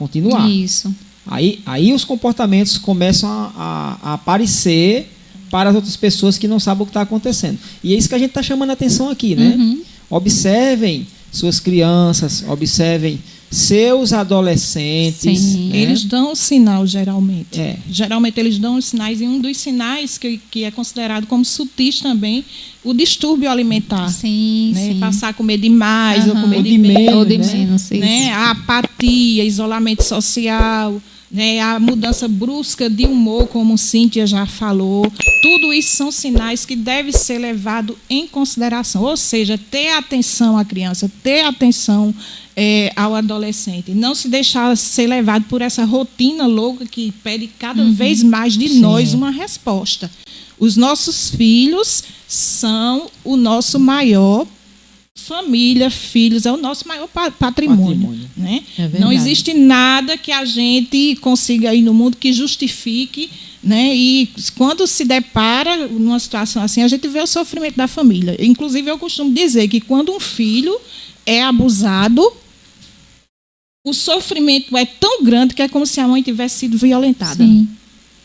continuar. Isso. Aí os comportamentos começam a aparecer para as outras pessoas que não sabem o que está acontecendo. E é isso que a gente está chamando a atenção aqui, né? Observem suas crianças, observem seus adolescentes. Sim, né? Eles dão sinal, geralmente. É. Geralmente eles dão os sinais, e um dos sinais que é considerado como sutis também, o distúrbio alimentar. Sim, Né? sim. Passar a comer demais, ou comer Ou de de menos. menos, Ou de né? menos, isso. Né? A apatia, isolamento social, né? A mudança brusca de humor, como Cíntia já falou. Tudo isso são sinais que devem ser levados em consideração. Ou seja, ter atenção à criança, ter atenção ao adolescente. Não se deixar ser levado por essa rotina louca que pede cada vez mais de nós uma resposta. Os nossos filhos são o nosso maior família, filhos, é o nosso maior patrimônio. Né? É verdade. Não existe nada que a gente consiga aí no mundo que justifique, né? E quando se depara numa situação assim, a gente vê o sofrimento da família. Inclusive, eu costumo dizer que quando um filho é abusado, o sofrimento é tão grande que é como se a mãe tivesse sido violentada. Sim.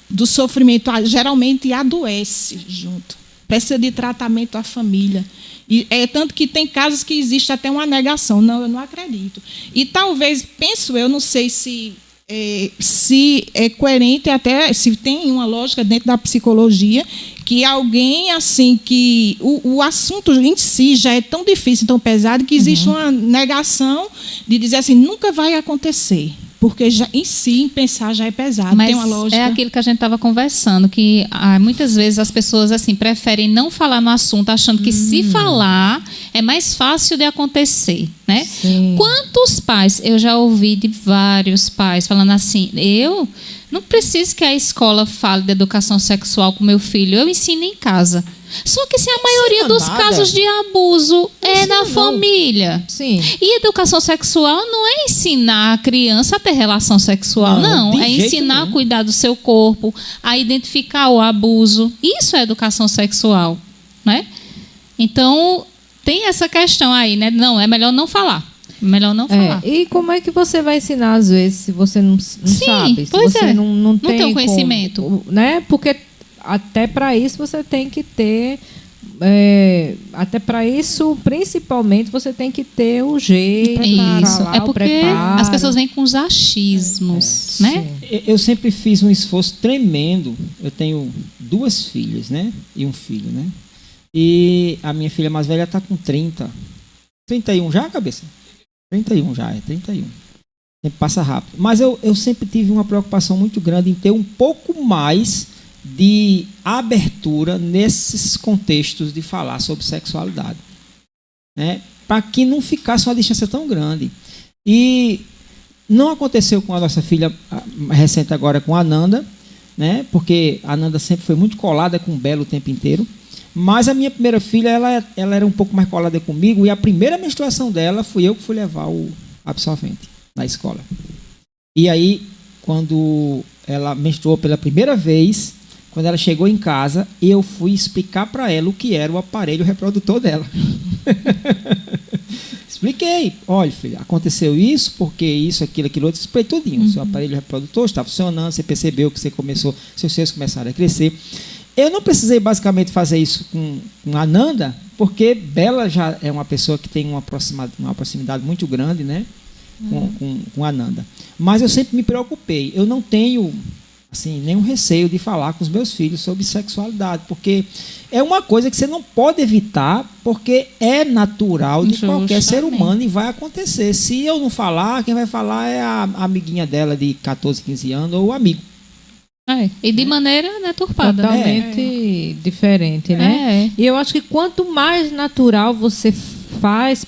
Do sofrimento, geralmente adoece junto. Precisa de tratamento à família. E é tanto que tem casos que existe até uma negação. Não, eu não acredito. E talvez, penso eu, não sei se é coerente, até se tem uma lógica dentro da psicologia, que alguém assim, que o assunto em si já é tão difícil, tão pesado, que existe uma negação de dizer assim, nunca vai acontecer. Porque já, em si, em pensar, já é pesado. Mas tem uma lógica. é aquilo que a gente estava conversando, que muitas vezes as pessoas assim preferem não falar no assunto, achando que se falar é mais fácil de acontecer, né? Sim. Quantos pais, eu já ouvi de vários pais falando assim, eu não preciso que a escola fale de educação sexual com meu filho, eu ensino em casa. Só que se a maioria dos nada. casos de abuso é na família. Sim. E educação sexual não é ensinar a criança a ter relação sexual, Não, não. de É jeito ensinar a nenhum. cuidar do seu corpo, a identificar o abuso. Isso é educação sexual, né? Então, tem essa questão aí, né? Não, é melhor não falar. Melhor não falar. E como é que você vai ensinar, às vezes, se você não sabe? Se pois você é. não tem o como, conhecimento. né? Porque até para isso você tem que ter... até para isso, principalmente, você tem que ter o jeito. Isso. Falar, É o porque preparo. as pessoas vêm com os achismos, né? Eu sempre fiz um esforço tremendo. Eu tenho 2 filhas, né? E um filho, né? E a minha filha mais velha está com 30. 31 já, cabeça? 31 já, 31. O tempo passa rápido. Mas eu sempre tive uma preocupação muito grande em ter um pouco mais de abertura nesses contextos de falar sobre sexualidade, né? Para que não ficasse uma distância tão grande. E não aconteceu com a nossa filha recente agora, com a Ananda, né? Porque a Ananda sempre foi muito colada com o Belo o tempo inteiro. Mas a minha primeira filha, ela era um pouco mais colada comigo, e a primeira menstruação dela fui eu que fui levar o absorvente na escola. E aí, quando ela menstruou pela primeira vez, quando ela chegou em casa, eu fui explicar para ela o que era o aparelho reprodutor dela. Expliquei. Olha, filha, aconteceu isso, porque isso, aquilo, aquilo outro. Expliquei tudinho. O seu aparelho reprodutor está funcionando, você percebeu que seus seios começaram a crescer. Eu não precisei basicamente fazer isso com a Ananda, porque Bela já é uma pessoa que tem uma proximidade muito grande, né, com a Ananda. Mas eu sempre me preocupei. Eu não tenho assim, nenhum receio de falar com os meus filhos sobre sexualidade, porque é uma coisa que você não pode evitar, porque é natural de qualquer ser humano e vai acontecer. Se eu não falar, quem vai falar é a amiguinha dela de 14, 15 anos ou o amigo. E de maneira deturpada. Totalmente diferente, né? E eu acho que quanto mais natural você faz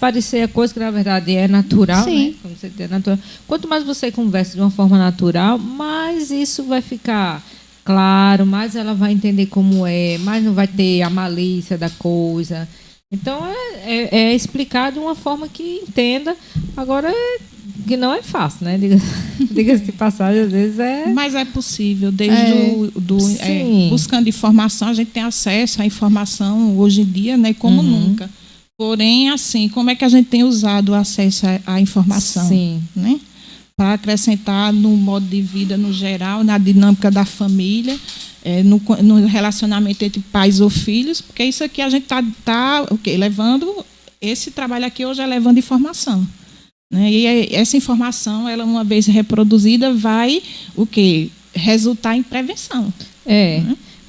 parecer a coisa que na verdade é natural, né? Como você diz, é natural. Quanto mais você conversa de uma forma natural, mais isso vai ficar claro, mais ela vai entender como é, mais não vai ter a malícia da coisa. Então é explicar de uma forma que entenda. Agora que não é fácil, né? Diga-se de passagem, às vezes é... Mas é possível, desde buscando informação, a gente tem acesso à informação hoje em dia, né, como nunca. Porém, assim, como é que a gente tem usado o acesso à informação? Sim. Né? para acrescentar no modo de vida no geral, na dinâmica da família, no relacionamento entre pais ou filhos, porque isso aqui a gente está levando, esse trabalho aqui hoje é levando informação. Né? E essa informação, ela uma vez reproduzida, vai resultar em prevenção. É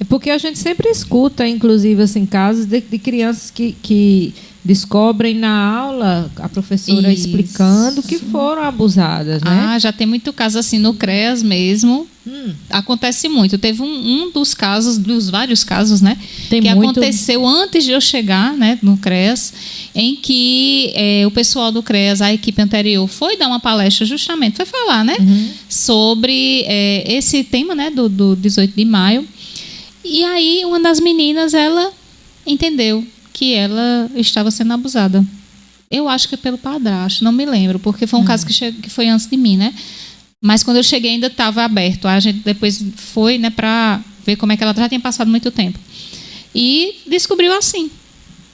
porque a gente sempre escuta, inclusive, assim, casos de crianças que descobrem na aula a professora explicando que foram abusadas, né? Já tem muito caso assim no CREAS mesmo. Acontece muito. Teve um dos casos, dos vários casos, né? Que aconteceu antes de eu chegar, né, no CREAS, em que o pessoal do CREAS, a equipe anterior, foi dar uma palestra justamente, foi falar, né? Sobre esse tema, né, do 18 de maio. E aí uma das meninas, ela entendeu que ela estava sendo abusada. Eu acho que pelo padrasto, não me lembro, porque foi um caso que foi antes de mim, né? Mas quando eu cheguei ainda estava aberto. A gente depois foi, né, para ver como é que ela já tinha passado muito tempo. E descobriu assim.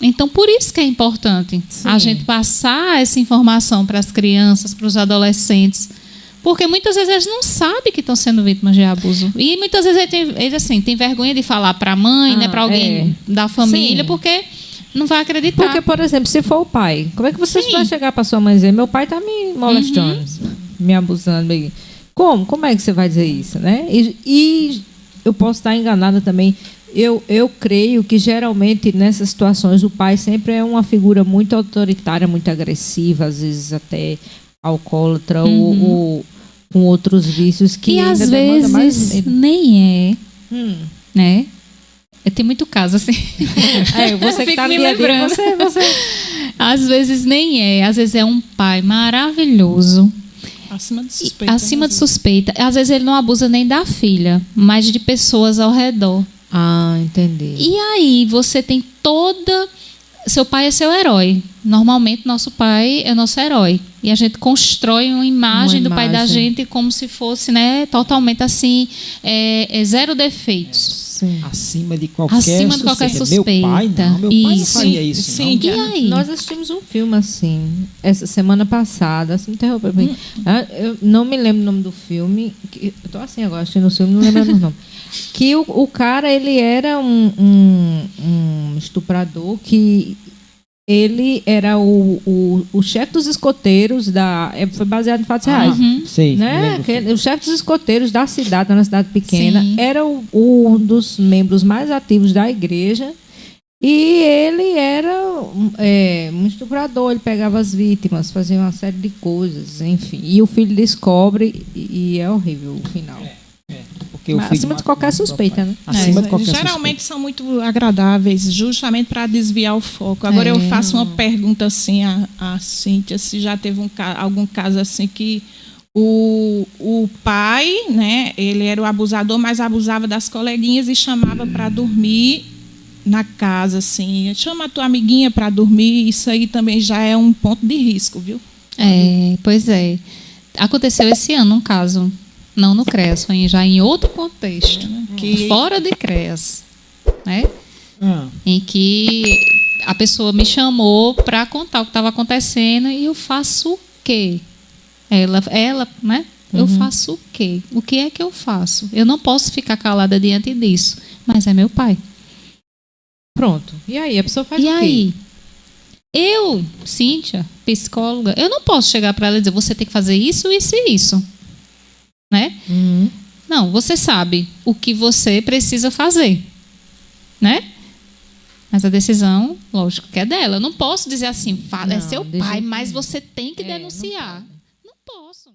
Então, por isso que é importante a gente passar essa informação para as crianças, para os adolescentes, porque muitas vezes eles não sabem que estão sendo vítimas de abuso. E muitas vezes eles assim, têm vergonha de falar para a mãe, né, para alguém da família, porque não vai acreditar. Porque, por exemplo, se for o pai, como é que você vai chegar para sua mãe e dizer: meu pai está me molestando, me abusando? Como é que você vai dizer isso, né? E eu posso estar enganada também. Eu creio que, geralmente, nessas situações, o pai sempre é uma figura muito autoritária, muito agressiva, às vezes até alcoólatra ou com outros vícios que e ainda às demanda mais vezes nem né? Tem muito caso assim. Você que está me lembrando. Você... Às vezes nem é. Às vezes é um pai maravilhoso. Acima de suspeita. Acima de suspeita. Às vezes ele não abusa nem da filha, mas de pessoas ao redor. Entendi. E aí você tem toda... Seu pai é seu herói. Normalmente, nosso pai é nosso herói. E a gente constrói uma imagem do pai da gente como se fosse, né, totalmente assim, zero defeitos. Acima de qualquer suspeita. Meu pai não faria isso. Sim. Não. E aí? Nós assistimos um filme assim, essa semana passada. Se me interrompa bem. Eu não me lembro o nome do filme. Eu estou assim agora, assistindo o filme, não lembro o nome. Que o cara, ele era um estuprador, que ele era o chefe dos escoteiros foi baseado em fatos reais. Sei, né? O chefe dos escoteiros da cidade, na cidade pequena, era um dos membros mais ativos da igreja. E ele era um estuprador, ele pegava as vítimas, fazia uma série de coisas, enfim. E o filho descobre e é horrível o final. Acima de qualquer suspeita, né? Geralmente são muito agradáveis, justamente para desviar o foco. Agora eu faço uma pergunta assim a Cíntia, se já teve algum caso assim que o pai, né, ele era o abusador, mas abusava das coleguinhas e chamava para dormir na casa, assim. Chama a tua amiguinha para dormir, isso aí também já é um ponto de risco, viu? Pois é. Aconteceu esse ano um caso. Não no CREAS, foi já em outro contexto, fora de CREAS, né? Em que a pessoa me chamou para contar o que estava acontecendo e eu faço o quê? Ela, né? Eu faço o quê? O que é que eu faço? Eu não posso ficar calada diante disso, mas é meu pai. Pronto. E aí, a pessoa faz o quê? E aí? Eu, Cíntia, psicóloga, eu não posso chegar para ela e dizer: você tem que fazer isso, isso e isso. Né? Não, você sabe o que você precisa fazer, né? Mas a decisão, lógico, que é dela. Eu não posso dizer assim: é seu pai, mas você tem que denunciar. Não posso.